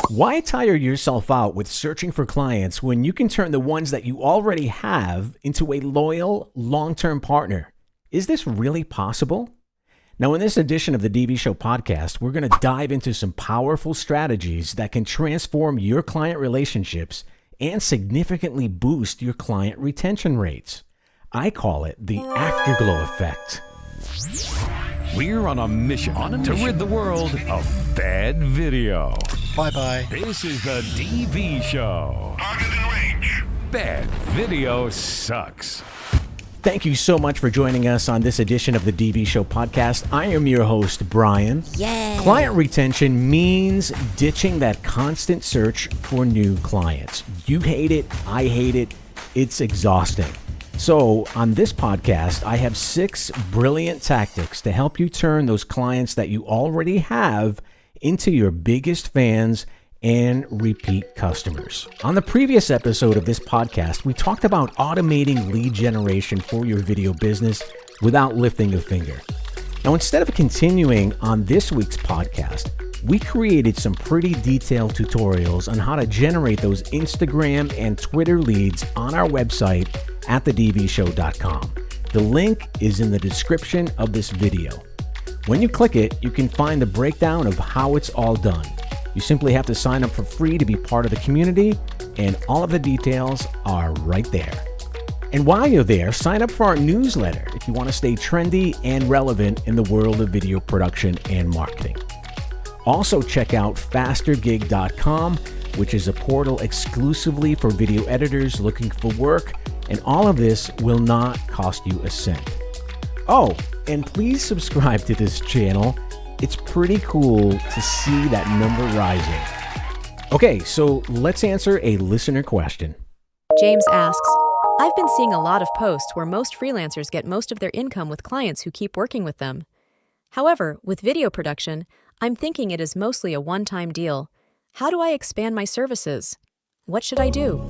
Why tire yourself out with searching for clients when you can turn the ones that you already have into a loyal, long-term partner? Is this really possible? Now, in this edition of the DV Show podcast, we're going to dive into some powerful strategies that can transform your client relationships and significantly boost your client retention rates. I call it the afterglow effect. We're on a mission to rid the world of bad video. Bye-bye. This is the DV Show. Target in range. Bad video sucks. Thank you so much for joining us on this edition of the DV Show podcast. I am your host, Brian. Yay! Client retention means ditching that constant search for new clients. You hate it. I hate it. It's exhausting. So on this podcast, I have 6 brilliant tactics to help you turn those clients that you already have into your biggest fans and repeat customers. On the previous episode of this podcast, we talked about automating lead generation for your video business without lifting a finger. Now, instead of continuing on this week's podcast, we created some pretty detailed tutorials on how to generate those Instagram and Twitter leads on our website at thedvshow.com. The link is in the description of this video. When you click it, you can find the breakdown of how it's all done. You simply have to sign up for free to be part of the community, and all of the details are right there. And while you're there, sign up for our newsletter if you want to stay trendy and relevant in the world of video production and marketing. Also check out fastergig.com, which is a portal exclusively for video editors looking for work, and all of this will not cost you a cent. Oh, and please subscribe to this channel. It's pretty cool to see that number rising. Okay, so let's answer a listener question. James asks, I've been seeing a lot of posts where most freelancers get most of their income with clients who keep working with them. However, with video production, I'm thinking it is mostly a one-time deal. How do I expand my services? What should I do?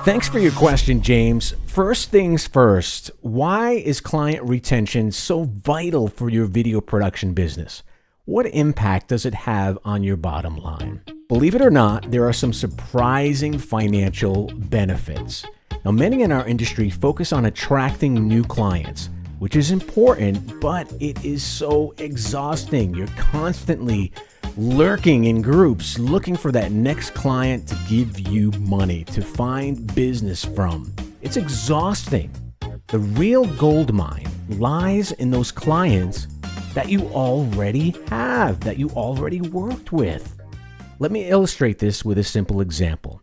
Thanks for your question, James. First things first, why is client retention so vital for your video production business? What impact does it have on your bottom line? Believe it or not, there are some surprising financial benefits. Now, many in our industry focus on attracting new clients, which is important, but it is so exhausting. You're constantly lurking in groups, looking for that next client to give you money, to find business from. It's exhausting. The real gold mine lies in those clients that you already have, that you already worked with. Let me illustrate this with a simple example.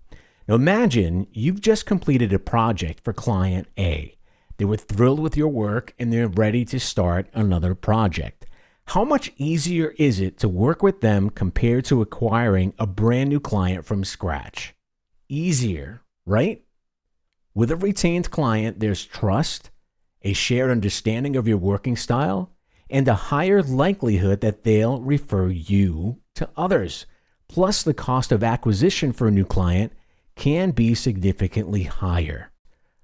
Now imagine you've just completed a project for client A. They were thrilled with your work and they're ready to start another project. How much easier is it to work with them compared to acquiring a brand new client from scratch? Easier, right? With a retained client, there's trust, a shared understanding of your working style, and a higher likelihood that they'll refer you to others. Plus, the cost of acquisition for a new client can be significantly higher.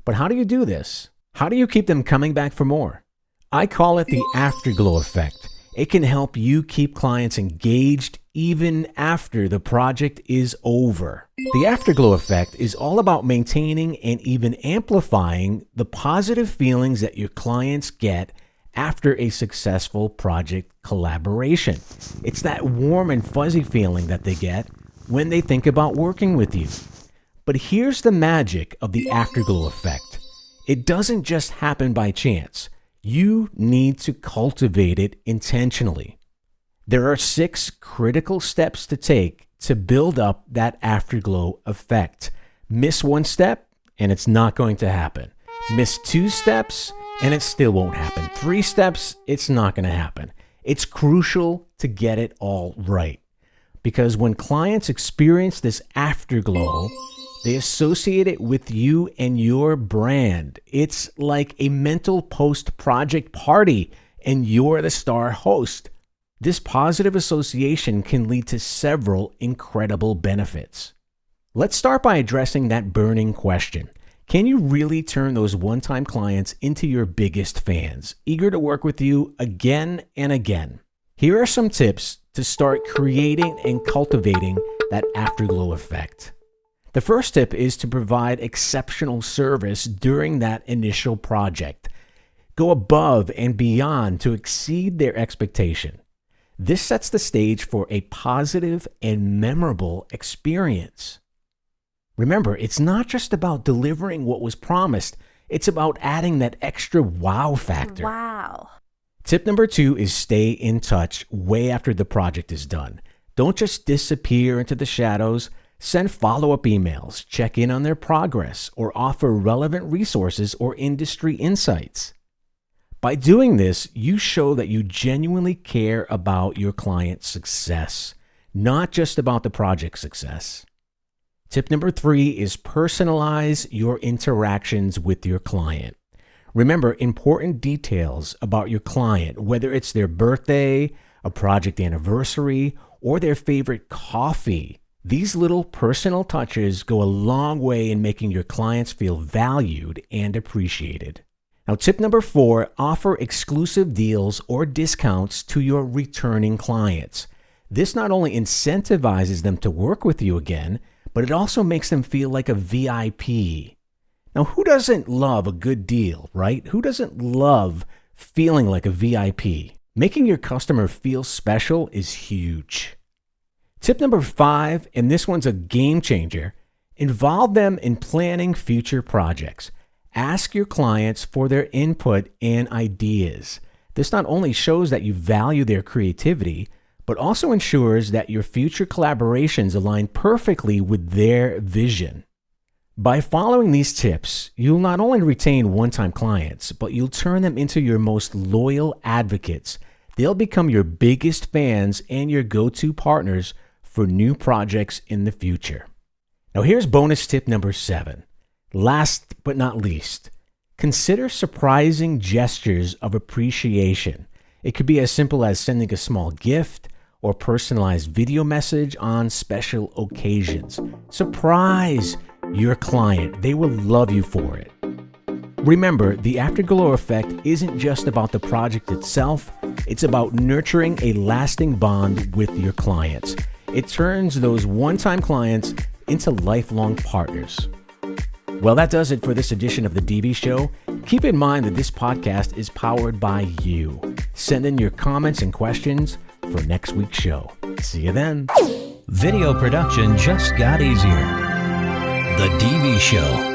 But how do you do this? How do you keep them coming back for more? I call it the afterglow effect. It can help you keep clients engaged even after the project is over. The afterglow effect is all about maintaining and even amplifying the positive feelings that your clients get after a successful project collaboration. It's that warm and fuzzy feeling that they get when they think about working with you. But here's the magic of the afterglow effect. It doesn't just happen by chance. You need to cultivate it intentionally. There are 6 critical steps to take to build up that afterglow effect. Miss 1 step, and it's not going to happen. Miss 2 steps, and it still won't happen. 3 steps, it's not going to happen. It's crucial to get it all right. Because when clients experience this afterglow, they associate it with you and your brand. It's like a mental post-project party, and you're the star host. This positive association can lead to several incredible benefits. Let's start by addressing that burning question. Can you really turn those one-time clients into your biggest fans, eager to work with you again and again? Here are some tips to start creating and cultivating that afterglow effect. The first tip is to provide exceptional service during that initial project. Go above and beyond to exceed their expectation. This sets the stage for a positive and memorable experience. Remember, it's not just about delivering what was promised. It's about adding that extra wow factor. Wow. Tip number 2 is stay in touch way after the project is done. Don't just disappear into the shadows. Send follow-up emails, check in on their progress, or offer relevant resources or industry insights. By doing this, you show that you genuinely care about your client's success, not just about the project's success. Tip number 3 is personalize your interactions with your client. Remember important details about your client, whether it's their birthday, a project anniversary, or their favorite coffee. These little personal touches go a long way in making your clients feel valued and appreciated. Now, tip number 4, offer exclusive deals or discounts to your returning clients. This not only incentivizes them to work with you again, but it also makes them feel like a VIP. Now, who doesn't love a good deal, right? Who doesn't love feeling like a VIP? Making your customer feel special is huge. Tip number 5, and this one's a game changer, involve them in planning future projects. Ask your clients for their input and ideas. This not only shows that you value their creativity, but also ensures that your future collaborations align perfectly with their vision. By following these tips, you'll not only retain one-time clients, but you'll turn them into your most loyal advocates. They'll become your biggest fans and your go-to partners for new projects in the future. Now here's bonus tip number 7. Last but not least, consider surprising gestures of appreciation. It could be as simple as sending a small gift or personalized video message on special occasions. Surprise your client. They will love you for it. Remember, the afterglow effect isn't just about the project itself. It's about nurturing a lasting bond with your clients. It turns those one-time clients into lifelong partners. Well, that does it for this edition of The DV Show. Keep in mind that this podcast is powered by you. Send in your comments and questions for next week's show. See you then. Video production just got easier. The DV Show.